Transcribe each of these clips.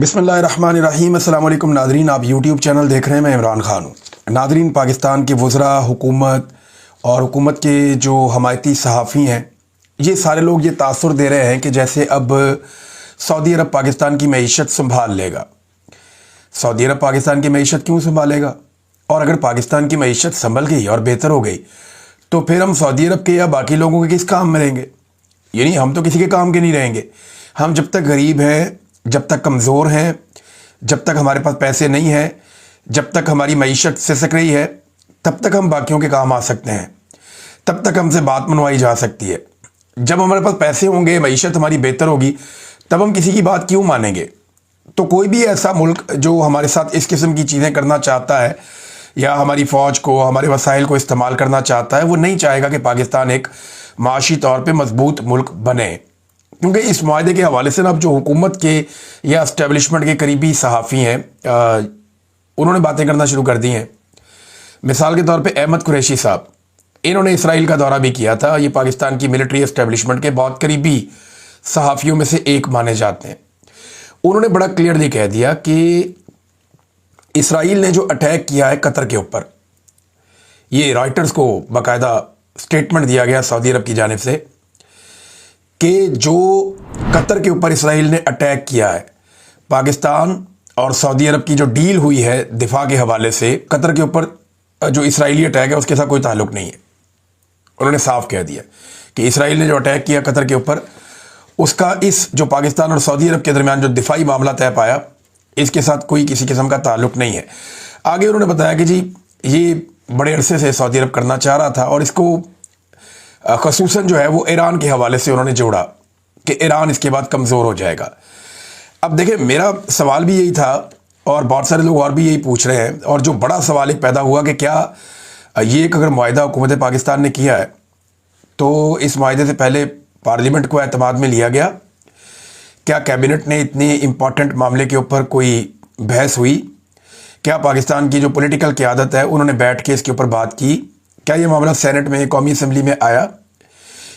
बिस्मिल्लाहिर्रहमानिर्रहीम। अस्सलाम वालेकुम नादरीन, आप यूट्यूब चैनल देख रहे हैं। मैं इमरान ख़ान हूँ। नादरीन, पाकिस्तान के वज़रा, हुकूमत और हुकूमत के जो हमायती सहाफ़ी हैं, ये सारे लोग ये तासुर दे रहे हैं कि जैसे अब सऊदी अरब पाकिस्तान की मईशत संभाल लेगा। सऊदी अरब पाकिस्तान की मईशत क्यों संभालेगा? और अगर पाकिस्तान की मईशत संभल गई और बेहतर हो गई तो फिर हम सऊदी अरब के या बाकी लोगों के किस काम में रहेंगे? यानी हम तो किसी के काम के नहीं रहेंगे। हम जब तक गरीब हैं, जब तक कमज़ोर हैं, जब तक हमारे पास पैसे नहीं हैं, जब तक हमारी मईशत सिसक रही है, तब तक हम बाकियों के काम आ सकते हैं, तब तक हमसे बात मनवाई जा सकती है। जब हमारे पास पैसे होंगे, मईशत हमारी बेहतर होगी, तब हम किसी की बात क्यों मानेंगे? तो कोई भी ऐसा मुल्क जो हमारे साथ इस किस्म की चीज़ें करना चाहता है या हमारी फ़ौज को, हमारे वसाइल को इस्तेमाल करना चाहता है, वो नहीं चाहेगा कि पाकिस्तान एक माशी तौर पे मजबूत मुल्क बने। क्योंकि इस माहदे के हवाले से ना अब जो हुकूमत के या इस्टेब्लिशमेंट के करीबी सहाफ़ी हैं, उन्होंने बातें करना शुरू कर दी हैं। मिसाल के तौर पे अहमद कुरैशी साहब, इन्होंने इसराइल का दौरा भी किया था। ये पाकिस्तान की मिलिट्री इस्टेब्लिशमेंट के बहुत करीबी सहाफ़ियों में से एक माने जाते हैं। उन्होंने बड़ा क्लियरली कह दिया कि इसराइल ने जो अटैक किया है कतर के ऊपर, ये रॉयटर्स को बाकायदा स्टेटमेंट दिया गया सऊदी अरब की जानिब से कि जो कतर के ऊपर इसराइल ने अटैक किया है, पाकिस्तान और सऊदी अरब की जो डील हुई है दिफा के हवाले से, कतर के ऊपर जो इसराइली अटैक है उसके साथ कोई ताल्लुक़ नहीं है। उन्होंने साफ कह दिया कि इसराइल ने जो अटैक किया कतर के ऊपर, उसका इस जो पाकिस्तान और सऊदी अरब के दरमियान जो दिफाई मामला तय पाया, इसके साथ कोई किसी किस्म का ताल्लुक़ नहीं है। आगे उन्होंने बताया कि जी ये बड़े अरसे से सऊदी अरब करना चाह रहा था और इसको ख़ुसूसन जो है वो ईरान के हवाले से उन्होंने जोड़ा कि ईरान इसके बाद कमज़ोर हो जाएगा। अब देखिए, मेरा सवाल भी यही था और बहुत सारे लोग और भी यही पूछ रहे हैं, और जो बड़ा सवाल एक पैदा हुआ कि क्या ये एक अगर मुआहिदा हुकूमत पाकिस्तान ने किया है तो इस मुआहिदे से पहले पार्लियामेंट को एतमाद में लिया गया? क्या कैबिनेट ने इतने इम्पॉर्टेंट मामले के ऊपर कोई बहस हुई? क्या पाकिस्तान की जो पॉलिटिकल क़यादत है उन्होंने बैठ के इसके ऊपर बात की? क्या ये मामला सेनेट में, कौमी असम्बली में आया?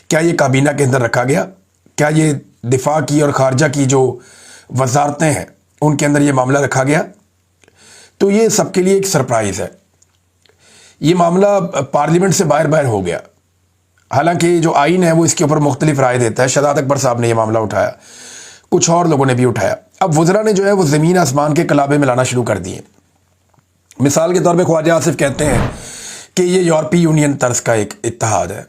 क्या ये काबीना के अंदर रखा गया? क्या ये दिफा की और खारजा की जो वजारतें हैं उनके अंदर ये मामला रखा गया? तो ये सबके लिए एक सरप्राइज़ है। ये मामला पार्लियामेंट से बाहर बाहर हो गया। हालांकि जो आइन है वो इसके ऊपर मुख्तलिफ राय देता है। शहजाद अकबर साहब ने यह मामला उठाया, कुछ और लोगों ने भी उठाया। अब वज़रा ने जो है वो ज़मीन आसमान के कलाबे मिलाना शुरू कर दिए। मिसाल के तौर पे ख्वाजा आसिफ कहते हैं कि ये यूरोपीय यूनियन तर्ज का एक इत्तेहाद है।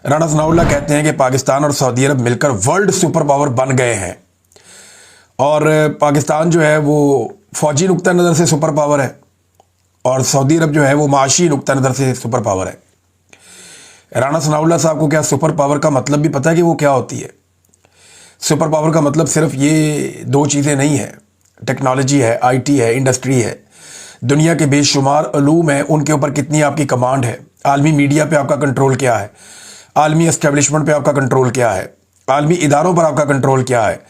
राना सनाउल्लाह कहते हैं कि पाकिस्तान और सऊदी अरब मिलकर वर्ल्ड सुपर पावर बन गए हैं और पाकिस्तान जो है वो फ़ौजी नुक्ता नज़र से सुपर पावर है और सऊदी अरब जो है वो माशी नुक्ता नज़र से सुपर पावर है। राना सनाउल्लाह साहब को क्या सुपर पावर का मतलब भी पता है कि वो क्या होती है? सुपर पावर का मतलब सिर्फ ये दो चीज़ें नहीं है। टेक्नोलॉजी है, आईटी है, इंडस्ट्री है, दुनिया के बेशुमार उलूम हैं, उनके ऊपर कितनी आपकी कमांड है, आलमी मीडिया पे आपका कंट्रोल क्या है, आलमी एस्टेब्लिशमेंट पे आपका कंट्रोल क्या है, आलमी इदारों पर आपका कंट्रोल क्या है,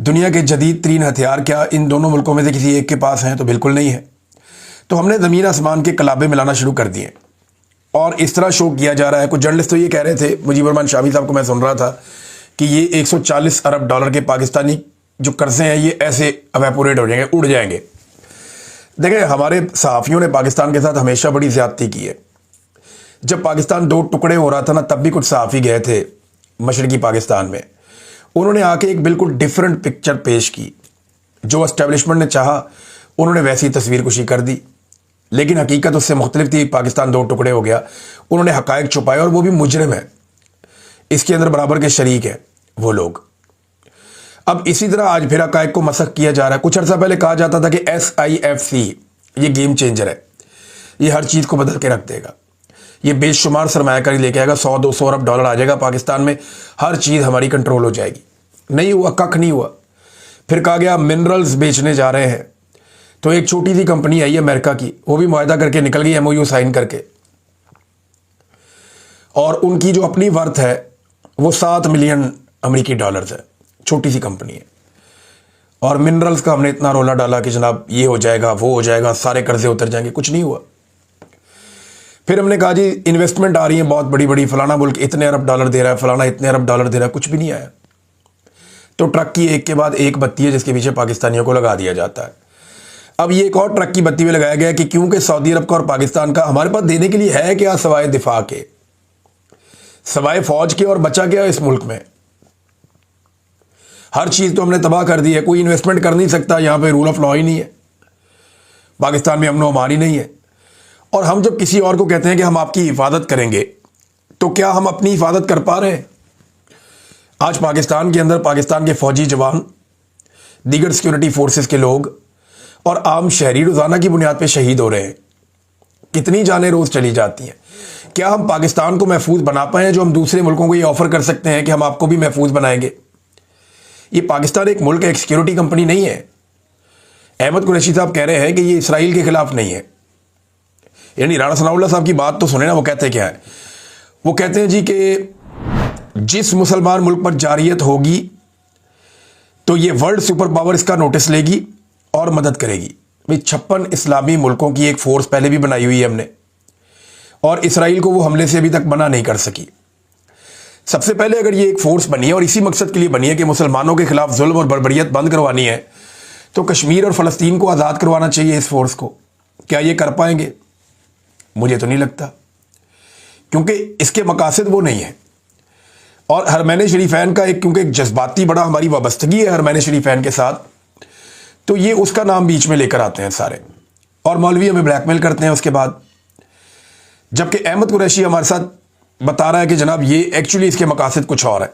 दुनिया के जदीद तरीन हथियार क्या इन दोनों मुल्कों में से किसी एक के पास हैं? तो बिल्कुल नहीं है। तो हमने ज़मीन आसमान के कलाबे मिलाना शुरू कर दिए और इस तरह शो किया जा रहा है। कुछ जर्नलिस्ट तो ये कह रहे थे, मुजीब रहमान शामी साहब को मैं सुन रहा था, कि ये 140 अरब डॉलर के पाकिस्तानी जो कर्जे हैं ये ऐसे एवेपोरेट हो जाएंगे, उड़ जाएंगे। देखें, हमारे सहाफ़ियों ने पाकिस्तान के साथ हमेशा बड़ी ज़्यादती की है। जब पाकिस्तान दो टुकड़े हो रहा था ना, तब भी कुछ सहाफ़ी गए थे मशरक़ी पाकिस्तान में, उन्होंने आके एक बिल्कुल डिफरेंट पिक्चर पेश की। जो एस्टेब्लिशमेंट ने चाहा उन्होंने वैसी तस्वीर कुशी कर दी, लेकिन हकीकत उससे मुख्तलिफ थी। पाकिस्तान दो टुकड़े हो गया, उन्होंने हक़ाइक़ छुपाए और वो भी मुजरिम है, इसके अंदर बराबर के शरीक हैं वो लोग। अब इसी तरह आज फिर हक़ाइक़ को मसख़ किया जा रहा है। कुछ अर्सा पहले कहा जाता था कि SIFC ये गेम चेंजर है, ये हर चीज़ को बदल के रख देगा, ये बेशुमार सरमायाकारी लेके आएगा, 100-200 अरब डॉलर आ जाएगा पाकिस्तान में, हर चीज़ हमारी कंट्रोल हो जाएगी। नहीं हुआ, कख नहीं हुआ। फिर कहा गया मिनरल्स बेचने जा रहे हैं, तो एक छोटी सी कंपनी आई अमेरिका की, वो भी मुआहदा करके निकल गई, MOU साइन करके, और उनकी जो अपनी वर्थ है वो 7 मिलियन अमेरिकी डॉलर्स है। छोटी सी कंपनी है और मिनरल्स का हमने इतना रोला डाला कि जनाब ये हो जाएगा, वो हो जाएगा, सारे कर्जे उतर जाएंगे, कुछ नहीं हुआ। फिर हमने कहा जी इन्वेस्टमेंट आ रही है बहुत बड़ी बड़ी, फलाना मुल्क इतने अरब डॉलर दे रहा है, फलाना इतने अरब डॉलर दे रहा है, कुछ भी नहीं आया। तो ट्रक की एक के बाद एक बत्ती है जिसके पीछे पाकिस्तानियों को लगा दिया जाता है। अब ये एक और ट्रक की बत्ती में लगाया गया कि क्योंकि सऊदी अरब का और पाकिस्तान का हमारे पास देने के लिए है क्या सवाए दिफा के, सवाए फौज के, और बचा क्या इस मुल्क में? हर चीज तो हमने तबाह कर दी है, कोई इन्वेस्टमेंट कर नहीं सकता, यहां पे रूल ऑफ लॉ ही नहीं है, पाकिस्तान में अमन अमान ही नहीं है। और हम जब किसी और को कहते हैं कि हम आपकी हिफाजत करेंगे, तो क्या हम अपनी हिफाजत कर पा रहे हैं? आज पाकिस्तान के अंदर पाकिस्तान के फौजी जवान, दीगर सिक्योरिटी फोर्सेस के लोग और आम शहरी रोजाना की बुनियाद पे शहीद हो रहे हैं। कितनी जानें रोज चली जाती हैं। क्या हम पाकिस्तान को महफूज बना पाए जो हम दूसरे मुल्कों को ये ऑफर कर सकते हैं कि हम आपको भी महफूज बनाएंगे? ये पाकिस्तान एक मुल्क, एक सिक्योरिटी कंपनी नहीं है। अहमद कुरैशी साहब कह रहे हैं कि ये इसराइल के खिलाफ नहीं है। यानी राणा सनाउल्लाह साहब की बात तो सुने ना, वो कहते क्या है? वो कहते हैं जी कि जिस मुसलमान मुल्क पर जारियत होगी तो ये वर्ल्ड सुपर पावर इसका नोटिस लेगी और मदद करेगी। भाई 56 इस्लामी मुल्कों की एक फोर्स पहले भी बनाई हुई है हमने, और इसराइल को वो हमले से अभी तक मना नहीं कर सकी। सबसे पहले अगर ये एक फोर्स बनी है और इसी मकसद के लिए बनी है कि मुसलमानों के खिलाफ जुल्म और बर्बरियत बंद करवानी है, तो कश्मीर और फ़लस्तीन को आज़ाद करवाना चाहिए इस फोर्स को। क्या ये कर पाएंगे? मुझे तो नहीं लगता, क्योंकि इसके मकासद वो नहीं है। और हरमैन शरीफैन का एक, क्योंकि एक जज्बाती बड़ा हमारी वाबस्तगी है हरमैन शरीफैन के साथ, तो ये उसका नाम बीच में लेकर आते हैं सारे, और मौलवी हमें ब्लैकमेल करते हैं उसके बाद। जबकि अहमद कुरैशी हमारे साथ बता रहा है कि जनाब ये एक्चुअली इसके मकासद कुछ और है।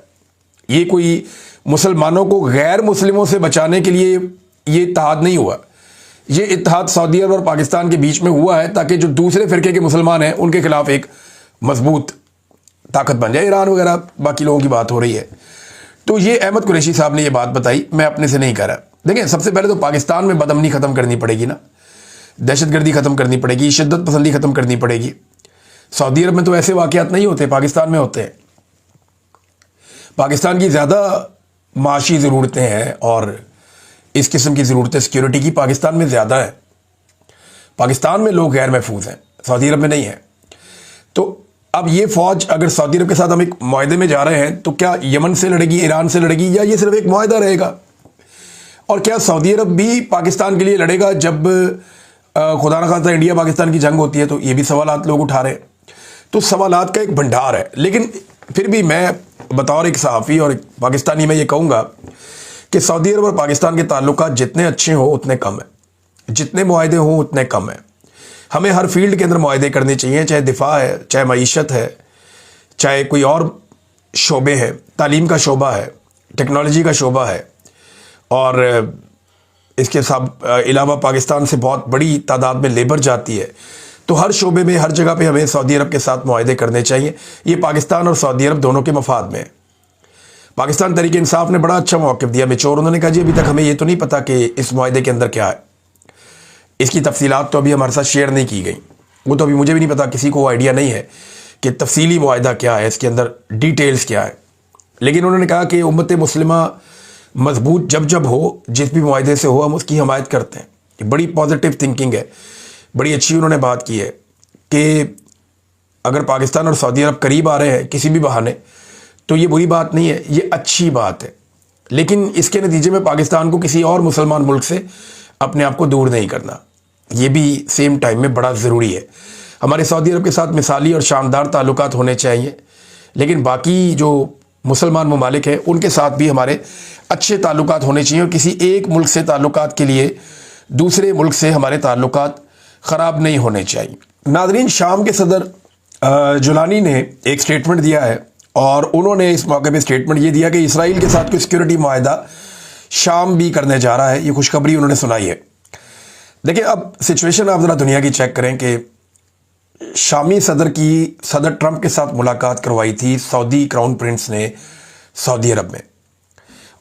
ये कोई मुसलमानों को गैर मुस्लिमों से बचाने के लिए ये इत्तेहाद नहीं हुआ। ये इत्तेहाद सऊदी अरब और पाकिस्तान के बीच में हुआ है ताकि जो दूसरे फिरके के मुसलमान हैं उनके खिलाफ एक मजबूत ताकत बन जाए। ईरान वगैरह बाकी लोगों की बात हो रही है। तो ये अहमद कुरैशी साहब ने ये बात बताई, मैं अपने से नहीं कह रहा। देखें, सबसे पहले तो पाकिस्तान में बदअमनी ख़त्म करनी पड़ेगी ना, दहशतगर्दी ख़त्म करनी पड़ेगी, शिद्दत पसंदी ख़त्म करनी पड़ेगी। सऊदी अरब में तो ऐसे वाक़यात नहीं होते, पाकिस्तान में होते हैं। पाकिस्तान की ज़्यादा माशी ज़रूरतें हैं और इस किस्म की ज़रूरतें सिक्योरिटी की पाकिस्तान में ज़्यादा है। पाकिस्तान में लोग गैर महफूज हैं, सऊदी अरब में नहीं है। तो अब ये फ़ौज अगर सऊदी अरब के साथ हम एक मुआहदे में जा रहे हैं, तो क्या यमन से लड़ेगी, ईरान से लड़ेगी, या ये सिर्फ एक मुआहदा रहेगा? और क्या सऊदी अरब भी पाकिस्तान के लिए लड़ेगा जब खुदा न खास्ता इंडिया पाकिस्तान की जंग होती है? तो ये भी सवालात लोग उठा रहे हैं। तो सवालात का एक भंडार है। लेकिन फिर भी मैं बतौर एक सहाफ़ी और एक पाकिस्तानी मैं ये कहूँगा कि सऊदी अरब और पाकिस्तान के ताल्लुकात जितने अच्छे हों उतने कम है, जितने मुआहदे हों उतने कम है। हमें हर फील्ड के अंदर मुआहदे करने चाहिए, चाहे दिफा है, चाहे मईशत है, चाहे कोई और शोबे है, तालीम का शोबा है, टेक्नोलॉजी का शोबा है, और इसके सब अलावा पाकिस्तान से बहुत बड़ी तादाद में लेबर जाती है। तो हर शोबे में, हर जगह पे हमें सऊदी अरब के साथ मुआहदे करने चाहिए। ये पाकिस्तान और सऊदी अरब दोनों के मफाद में है। पाकिस्तान तहरीक इंसाफ ने बड़ा अच्छा मौक़िफ़ दिया मेचोर। उन्होंने कहा जी अभी तक हमें ये तो नहीं पता कि इस मुआहदे के अंदर क्या है, इसकी तफसीलात तो अभी हमारे साथ शेयर नहीं की गई। वो तो अभी मुझे भी नहीं पता, किसी को आइडिया नहीं है कि तफसीली मुआहदा क्या है, इसके अंदर डिटेल्स क्या है। लेकिन उन्होंने कहा कि उम्मत मुस्लिमा मजबूत जब जब हो, जिस भी मुआहदे से हो, हम उसकी हमायत करते हैं। ये बड़ी पॉजिटिव थिंकिंग है, बड़ी अच्छी उन्होंने बात की है कि अगर पाकिस्तान और सऊदी अरब करीब आ रहे हैं किसी भी बहाने, तो ये बुरी बात नहीं है, ये अच्छी बात है। लेकिन इसके नतीजे में पाकिस्तान को किसी और मुसलमान मुल्क से अपने आप को दूर नहीं करना, ये भी सेम टाइम में बड़ा ज़रूरी है। हमारे सऊदी अरब के साथ मिसाली और शानदार ताल्लुकात होने चाहिए, लेकिन बाकी जो मुसलमान ममालिक हैं उनके साथ भी हमारे अच्छे ताल्लुकात होने चाहिए। और किसी एक मुल्क से ताल्लुकात के लिए दूसरे मुल्क से हमारे ताल्लुकात ख़राब नहीं होने चाहिए। नाज़रीन, शाम के सदर जुलानी ने एक स्टेटमेंट दिया है, और उन्होंने इस मौके पे स्टेटमेंट ये दिया कि इसराइल के साथ कोई सिक्योरिटी मुआहदा शाम भी करने जा रहा है। ये खुशखबरी उन्होंने सुनाई है। देखिए, अब सिचुएशन आप ज़रा दुनिया की चेक करें कि शामी सदर ट्रंप के साथ मुलाकात करवाई थी सऊदी क्राउन प्रिंस ने सऊदी अरब में,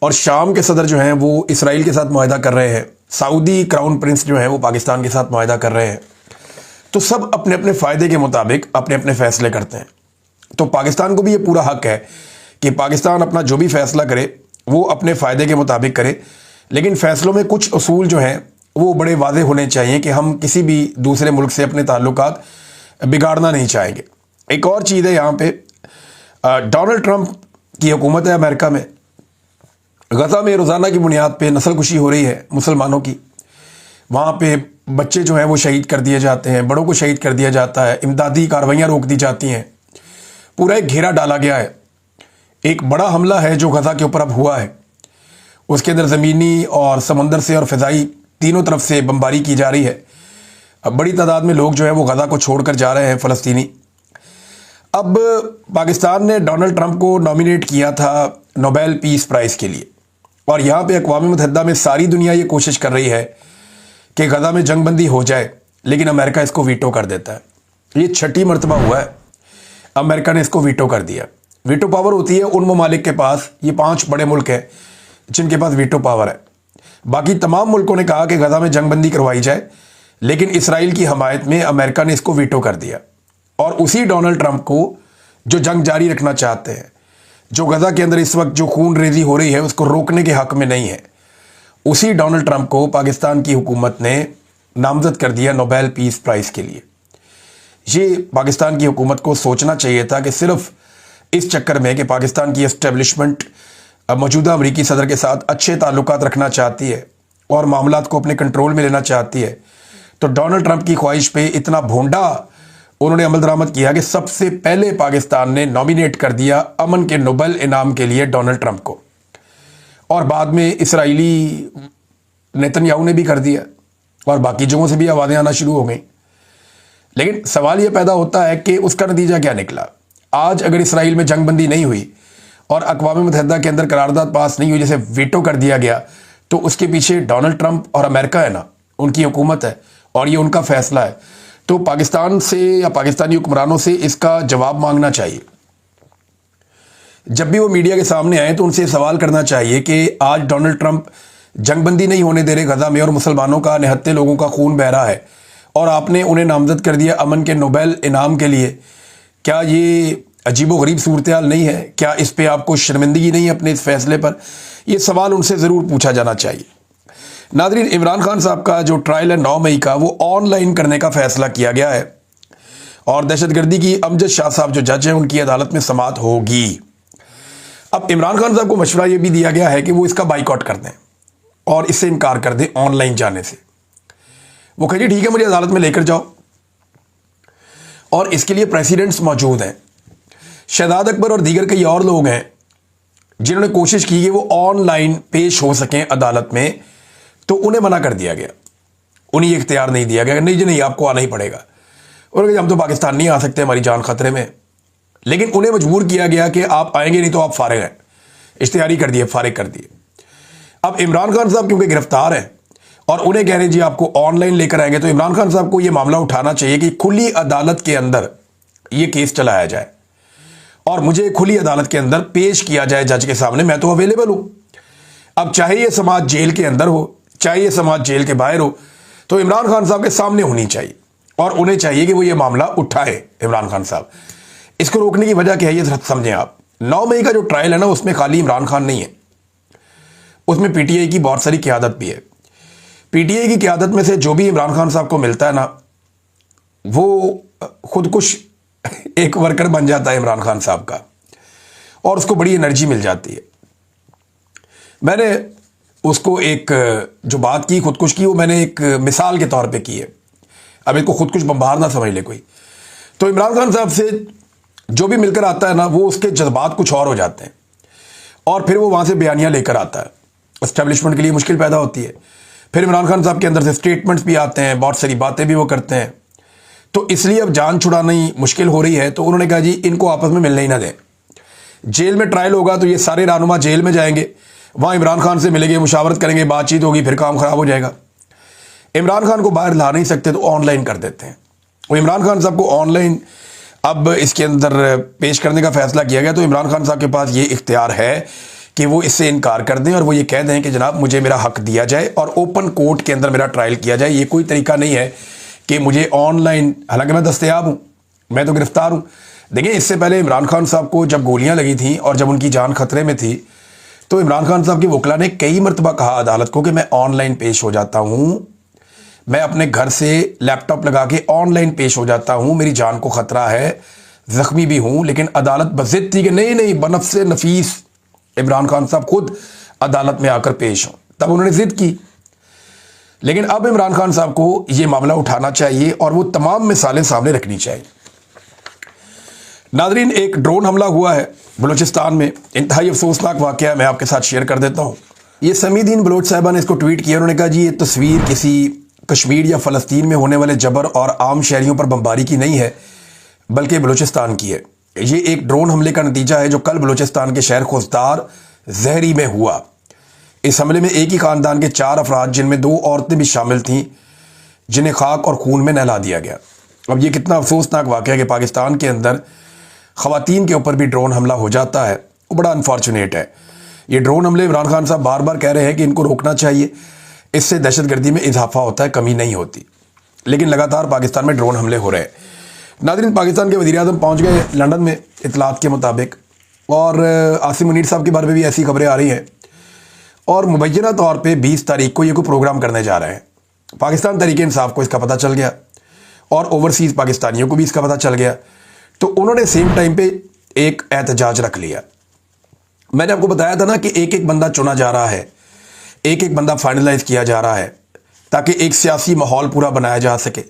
और शाम के सदर जो हैं वो इसराइल के साथ मुआहदा कर रहे हैं, सऊदी क्राउन प्रिंस जो हैं वो पाकिस्तान के साथ मुआहदा कर रहे हैं। तो सब अपने अपने फ़ायदे के मुताबिक अपने अपने फ़ैसले करते हैं। तो पाकिस्तान को भी ये पूरा हक है कि पाकिस्तान अपना जो भी फ़ैसला करे वो अपने फ़ायदे के मुताबिक करे, लेकिन फ़ैसलों में कुछ उसूल जो हैं वो बड़े वाज़ेह होने चाहिए कि हम किसी भी दूसरे मुल्क से अपने ताल्लुकात बिगाड़ना नहीं चाहेंगे। एक और चीज़ है यहाँ पे, डोनाल्ड ट्रंप की हुकूमत है अमेरिका में, गजा में रोज़ाना की बुनियाद पे नस्लकुशी हो रही है मुसलमानों की। वहाँ पे बच्चे जो हैं वो शहीद कर दिए जाते हैं, बड़ों को शहीद कर दिया जाता है, इमदादी कार्रवाइयाँ रोक दी जाती हैं, पूरा एक घेरा डाला गया है। एक बड़ा हमला है जो गजा के ऊपर अब हुआ है, उसके अंदर ज़मीनी और समंदर से और फ़िज़ाई तीनों तरफ से बमबारी की जा रही है। अब बड़ी तादाद में लोग जो है वो गजा को छोड़कर जा रहे हैं, फ़लस्तीनी। अब पाकिस्तान ने डोनाल्ड ट्रंप को नॉमिनेट किया था नोबेल पीस प्राइज़ के लिए, और यहाँ पे अक़वाम मुत्तहिदा में सारी दुनिया ये कोशिश कर रही है कि गजा में जंगबंदी हो जाए, लेकिन अमेरिका इसको वीटो कर देता है। ये छठी मरतबा हुआ है अमेरिका ने इसको वीटो कर दिया। वीटो पावर होती है उन ममालिक के पास, ये 5 बड़े मुल्क हैं जिनके पास वीटो पावर है। बाकी तमाम मुल्कों ने कहा कि गजा में जंगबंदी करवाई जाए, लेकिन इसराइल की हमायत में अमेरिका ने इसको वीटो कर दिया। और उसी डोनाल्ड ट्रंप को जो जंग जारी रखना चाहते हैं, जो गजा के अंदर इस वक्त जो खून रेजी हो रही है उसको रोकने के हक में नहीं है, उसी डोनाल्ड ट्रंप को पाकिस्तान की हुकूमत ने नामजद कर दिया नोबेल पीस प्राइज़ के लिए। ये पाकिस्तान की हुकूमत को सोचना चाहिए था कि सिर्फ इस चक्कर में कि पाकिस्तान की एस्टेब्लिशमेंट मौजूदा अमरीकी सदर के साथ अच्छे ताल्लुकात रखना चाहती है और मामलात को अपने कंट्रोल में लेना चाहती है, तो डोनाल्ड ट्रंप की ख्वाहिश पे इतना भोंडा उन्होंने अमल दरामद किया कि सबसे पहले पाकिस्तान ने नॉमिनेट कर दिया अमन के नोबेल इनाम के लिए डोनाल्ड ट्रंप को, और बाद में इसराइली नेतन्याहू ने भी कर दिया और बाकी जगहों से भी आवाज़ें आना शुरू हो गई। लेकिन सवाल यह पैदा होता है कि उसका नतीजा क्या निकला। आज अगर इसराइल में जंगबंदी नहीं हुई और अक़वाम मुत्तहिदा के अंदर करारदाद पास नहीं हुई, जैसे वीटो कर दिया गया, तो उसके पीछे डोनाल्ड ट्रंप और अमेरिका है ना, उनकी हुकूमत है और ये उनका फैसला है। तो पाकिस्तान से या पाकिस्तानी हुक्मरानों से इसका जवाब मांगना चाहिए। जब भी वो मीडिया के सामने आए तो उनसे सवाल करना चाहिए कि आज डोनाल्ड ट्रंप जंगबंदी नहीं होने दे रहे गजा में और मुसलमानों का, निहत्ते लोगों का खून बह रहा है, और आपने उन्हें नामजद कर दिया अमन के नोबेल इनाम के लिए। क्या ये अजीबोगरीब सूरत हाल नहीं है? क्या इस पे आपको शर्मिंदगी नहीं है अपने इस फैसले पर? ये सवाल उनसे ज़रूर पूछा जाना चाहिए। नादरीन, इमरान खान साहब का जो ट्रायल है 9 मई का, वो ऑनलाइन करने का फैसला किया गया है, और दहशतगर्दी की अमजद शाह साहब जो जज हैं उनकी अदालत में समाअत होगी। अब इमरान खान साहब को मशवरा ये भी दिया गया है कि वो इसका बाइकआउट कर दें और इससे इनकार कर दें ऑनलाइन जाने से। वो कहिए ठीक है, मुझे अदालत में लेकर जाओ, और इसके लिए प्रेसिडेंट्स मौजूद हैं। शहजाद अकबर और दीगर कई और लोग हैं जिन्होंने कोशिश की कि वो ऑनलाइन पेश हो सकें अदालत में, तो उन्हें मना कर दिया गया, उन्हें ये इख्तियार नहीं दिया गया, नहीं जी नहीं, आपको आना ही पड़ेगा। और हम तो पाकिस्तान नहीं आ सकते, हमारी जान खतरे में। लेकिन उन्हें मजबूर किया गया कि आप आएंगे नहीं तो आप फारिग हैं, इश्तिहारी कर दिए, फारिग कर दिए। अब इमरान खान साहब क्योंकि गिरफ्तार हैं और उन्हें कह रहे हैं जी आपको ऑनलाइन लेकर आएंगे, तो इमरान खान साहब को यह मामला उठाना चाहिए कि खुली अदालत के अंदर यह केस चलाया जाए और मुझे खुली अदालत के अंदर पेश किया जाए जज के सामने। मैं तो अवेलेबल हूं। अब चाहे ये समाज जेल के अंदर हो, चाहे ये समाज जेल के बाहर हो, तो इमरान खान साहब के सामने होनी चाहिए और उन्हें चाहिए कि वो ये मामला उठाए। इमरान खान साहब, इसको रोकने की वजह क्या है ये समझें आप। 9 मई का जो ट्रायल है ना, उसमें खाली इमरान खान नहीं है, उसमें पीटीआई की बहुत सारी क़यादत भी है। पीटीआई की क़यादत में से जो भी इमरान खान साहब को मिलता है ना, वो खुदकुश एक वर्कर बन जाता है इमरान खान साहब का, और उसको बड़ी एनर्जी मिल जाती है। मैंने उसको एक जो बात की खुदकुश की, वो मैंने एक मिसाल के तौर पे की है। अब इसको खुदकुश बम्बार ना समझ ले कोई। तो इमरान खान साहब से जो भी मिलकर आता है ना, वो उसके जज्बात कुछ और हो जाते हैं और फिर वो वहाँ से बयानियाँ लेकर आता है। एस्टेब्लिशमेंट के लिए मुश्किल पैदा होती है। फिर इमरान खान साहब के अंदर से स्टेटमेंट्स भी आते हैं, बहुत सारी बातें भी वो करते हैं। तो इसलिए अब जान छुड़ानी मुश्किल हो रही है, तो उन्होंने कहा जी इनको आपस में मिलने ही ना दें। जेल में ट्रायल होगा तो ये सारे रहनुमा जेल में जाएंगे, वहाँ इमरान खान से मिलेंगे, मुशावरत करेंगे, बातचीत होगी, फिर काम खराब हो जाएगा। इमरान खान को बाहर ला नहीं सकते तो ऑनलाइन कर देते हैं। वो इमरान खान साहब को ऑनलाइन अब इसके अंदर पेश करने का फैसला किया गया। तो इमरान खान साहब के पास ये इख्तियार है कि वो इससे इनकार कर दें और वो ये कह दें कि जनाब मुझे मेरा हक दिया जाए और ओपन कोर्ट के अंदर मेरा ट्रायल किया जाए। ये कोई तरीका नहीं है कि मुझे ऑनलाइन, हालांकि मैं दस्तयाब हूँ, मैं तो गिरफ्तार हूँ। देखिए, इससे पहले इमरान खान साहब को जब गोलियाँ लगी थी और जब उनकी जान खतरे में थी, तो इमरान खान साहब की वकला ने कई मरतबा कहा अदालत को कि मैं ऑनलाइन पेश हो जाता हूँ, मैं अपने घर से लैपटॉप लगा के ऑनलाइन पेश हो जाता हूँ, मेरी जान को ख़तरा है, ज़ख्मी भी हूँ। लेकिन अदालत बज़िद थी कि नहीं नहीं, बनफ़्से नफीस इमरान खान साहब खुद अदालत में आकर पेश हों। तब उन्होंने जिद की, लेकिन अब इमरान खान साहब को यह मामला उठाना चाहिए और वो तमाम मिसालें सामने रखनी चाहिए। नादरीन, एक ड्रोन हमला हुआ है बलूचिस्तान में, इंतहाई अफसोसनाक वाकया मैं आपके साथ शेयर कर देता हूँ। ये समीदीन बलोच साहिबा ने इसको ट्वीट किया। उन्होंने कहा जी ये तस्वीर किसी कश्मीर या फ़लस्तीन में होने वाले जबर और आम शहरियों पर बमबारी की नहीं है, बल्कि बलूचिस्तान की है। ये एक ड्रोन हमले का नतीजा है जो कल बलूचिस्तान के शहर खुजदार जहरी में हुआ। इस हमले में एक ही ख़ानदान के 4 अफराद, जिनमें 2 औरतें भी शामिल थीं, जिन्हें खाक और खून में नहला दिया गया। अब ये कितना अफसोसनाक वाक़या है कि पाकिस्तान के अंदर ख़वातीन के ऊपर भी ड्रोन हमला हो जाता है, वो बड़ा अनफॉर्चुनेट है। ये ड्रोन हमले इमरान खान साहब बार बार कह रहे हैं कि इनको रोकना चाहिए, इससे दहशतगर्दी में इजाफा होता है, कमी नहीं होती, लेकिन लगातार पाकिस्तान में ड्रोन हमले हो रहे हैं। नाज़रीन, पाकिस्तान के वज़ीर-ए-आज़म पहुँच गए लंदन में इतलात के मुताबिक, और आसिम मुनीर साहब के बारे में भी ऐसी खबरें आ रही हैं, और मुबैना तौर पर 20 तारीख को ये कोई प्रोग्राम करने जा रहे हैं। पाकिस्तान तहरीक इंसाफ को इसका पता चल गया और ओवरसीज़ पाकिस्तानियों को भी इसका पता चल गया, तो उन्होंने सेम टाइम पे एक एहतजाज रख लिया। मैंने आपको बताया था ना कि एक एक बंदा चुना जा रहा है, एक एक बंदा फाइनलाइज किया जा रहा है, ताकि एक सियासी माहौल पूरा बनाया जा सके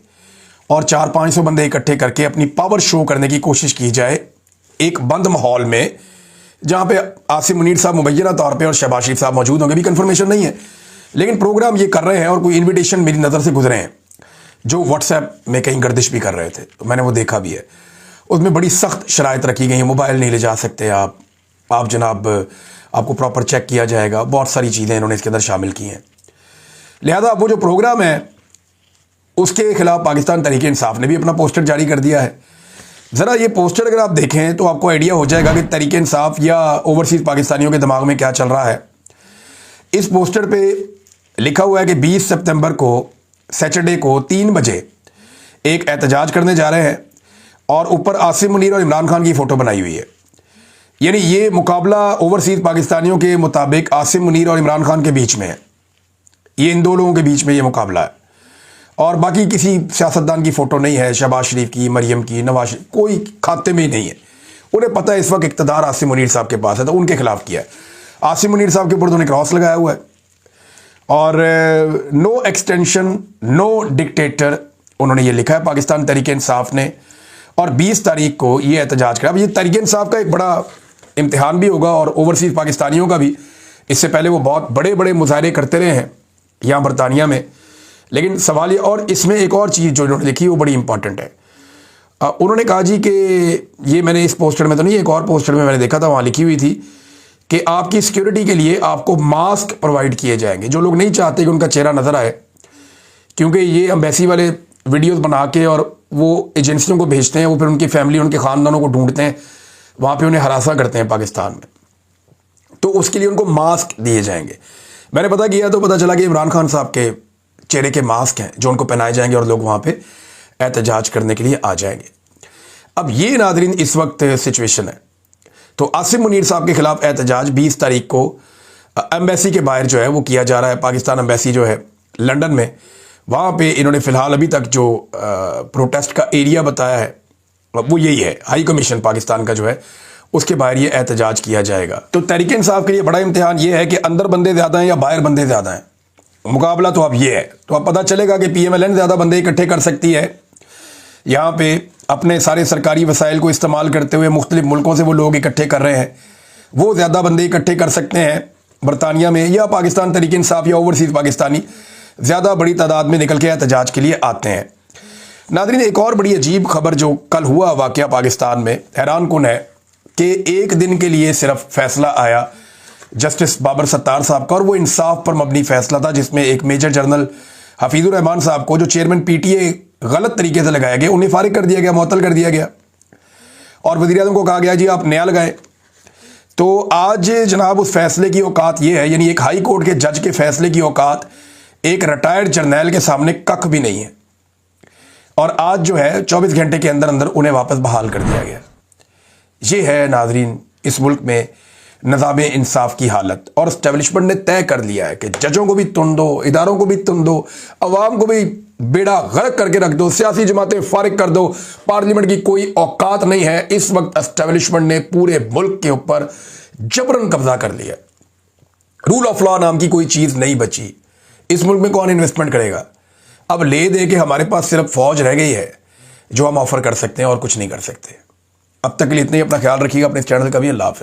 और 400-500 बंदे इकट्ठे करके अपनी पावर शो करने की कोशिश की जाए एक बंद माहौल में, जहां पे आसिम मुनीर साहब मुबैना तौर पे और शहबाज शरीफ साहब मौजूद होंगे। भी कंफर्मेशन नहीं है, लेकिन प्रोग्राम ये कर रहे हैं और कोई इन्विटेशन मेरी नज़र से गुजरे हैं जो व्हाट्सएप में कहीं गर्दिश भी कर रहे थे, तो मैंने वो देखा भी है। उसमें बड़ी सख्त शराइत रखी गई हैं, मोबाइल नहीं ले जा सकते आप जनाब, आपको प्रॉपर चेक किया जाएगा, बहुत सारी चीज़ें इन्होंने इसके अंदर शामिल की हैं। लिहाजा वो जो प्रोग्राम है उसके खिलाफ पाकिस्तान तहरीक इंसाफ ने भी अपना पोस्टर जारी कर दिया है। ज़रा ये पोस्टर अगर आप देखें तो आपको आइडिया हो जाएगा कि तहरीक इंसाफ या ओवरसीज़ पाकिस्तानियों के दिमाग में क्या चल रहा है। इस पोस्टर पे लिखा हुआ है कि 20 सितंबर को सैटरडे को 3 बजे एक एहतजाज करने जा रहे हैं, और ऊपर आसिम मुनीर और इमरान खान की फ़ोटो बनाई हुई है। यानी ये मुकाबला ओवरसीज़ पाकिस्तानियों के मुताबिक आसिम मुनीर और इमरान खान के बीच में है। ये इन 2 लोगों के बीच में ये मुकाबला है, और बाकी किसी सियासतदान की फ़ोटो नहीं है, शहबाज शरीफ की, मरियम की, नवाज शरीफ, कोई खाते में ही नहीं है। उन्हें पता है इस वक्त इक़्तिदार आसिम मुनीर साहब के पास है, तो उनके खिलाफ किया है। आसिम मुनीर साहब के ऊपर उन्होंने क्रॉस लगाया हुआ है, और नो एक्सटेंशन नो डिक्टेटर उन्होंने ये लिखा है पाकिस्तान तहरीक इंसाफ ने, और 20 तारीख को ये एहतजाज करा। अब ये तहरीक इंसाफ का एक बड़ा इम्तिहान भी होगा, और ओवरसीज़ पाकिस्तानियों का भी। इससे पहले वो बहुत बड़े बड़े मुजाहरे करते रहे हैं यहाँ बरतानिया में, लेकिन सवाल ये, और इसमें एक और चीज़ जो इन्होंने लिखी वो बड़ी इंपॉर्टेंट है। उन्होंने कहा जी कि ये मैंने इस पोस्टर में तो नहीं, एक और पोस्टर में मैंने देखा था, वहाँ लिखी हुई थी कि आपकी सिक्योरिटी के लिए आपको मास्क प्रोवाइड किए जाएंगे। जो लोग नहीं चाहते कि उनका चेहरा नज़र आए, क्योंकि ये एम्बेसी वाले वीडियोस बना के और वो एजेंसियों को भेजते हैं, वो फिर उनकी फैमिली, उनके ख़ानदानों को ढूंढते हैं, वहाँ पे उन्हें हरासा करते हैं पाकिस्तान में, तो उसके लिए उनको मास्क दिए जाएंगे। मैंने पता किया तो पता चला कि इमरान खान साहब के चेहरे के मास्क हैं जो उनको पहनाए जाएंगे, और लोग वहाँ पे एहतजाज करने के लिए आ जाएंगे। अब ये नादरीन इस वक्त सिचुएशन है। तो आसिम मुनीर साहब के खिलाफ एहतजाज 20 तारीख को एम्बेसी के बाहर जो है वो किया जा रहा है। पाकिस्तान एम्बेसी जो है लंदन में, वहाँ पे इन्होंने फ़िलहाल अभी तक जो प्रोटेस्ट का एरिया बताया है वो यही है, हाई कमीशन पाकिस्तान का जो है उसके बाहर ये एहतजाज किया जाएगा। तो तहरीक इंसाफ के लिए बड़ा इम्तिहान ये है कि अंदर बंदे ज़्यादा हैं या बाहर बंदे ज़्यादा हैं। मुकाबला तो अब ये है, तो अब पता चलेगा कि PMLN ज़्यादा बंदे इकट्ठे कर सकती है, यहाँ पे अपने सारे सरकारी वसाइल को इस्तेमाल करते हुए मुख्तलिफ मुल्कों से वो लोग इकट्ठे कर रहे हैं, वो ज़्यादा बंदे इकट्ठे कर सकते हैं बरतानिया में, या पाकिस्तान तहरीक इंसाफ या ओवरसीज़ पाकिस्तानी ज़्यादा बड़ी तादाद में निकल के एहतजाज के लिए आते हैं। नाज़रीन, एक और बड़ी अजीब खबर जो कल हुआ वाक़या पाकिस्तान में, हैरान कुन है कि एक दिन के लिए सिर्फ फैसला आया जस्टिस बाबर सत्तार साहब का, और वो इंसाफ पर मबनी फैसला था, जिसमें एक मेजर जनरल हफीज़ुर रहमान साहब को, जो चेयरमैन PTA गलत तरीके से लगाया गया, उन्हें फारिग कर दिया गया, मुअत्तल कर दिया गया, और वज़ीर-ए-आज़म को कहा गया जी आप नया लगाएं। तो आज जनाब उस फैसले की औकात ये है, यानी एक हाई कोर्ट के जज के फैसले की औकात एक रिटायर्ड जर्नैल के सामने कख भी नहीं है, और आज जो है 24 घंटे के अंदर अंदर उन्हें वापस बहाल कर दिया गया। ये है नाजरीन इस मुल्क में निज़ाम इंसाफ की हालत, और एस्टेब्लिशमेंट ने तय कर लिया है कि जजों को भी तुन दो, इदारों को भी तुन दो, अवाम को भी बेड़ा गर्क करके रख दो, सियासी जमातें फारिग कर दो, पार्लियामेंट की कोई औकात नहीं है। इस वक्त एस्टेब्लिशमेंट ने पूरे मुल्क के ऊपर जबरन कब्जा कर लिया। रूल ऑफ लॉ नाम की कोई चीज़ नहीं बची। इस मुल्क में कौन इन्वेस्टमेंट करेगा? अब ले दे के हमारे पास सिर्फ फौज रह गई है जो हम ऑफर कर सकते हैं और कुछ नहीं कर सकते। अब तक के लिए इतना ही। अपना ख्याल रखिएगा, अपने चैनल का भी। अल्लाह हाफ़िज़।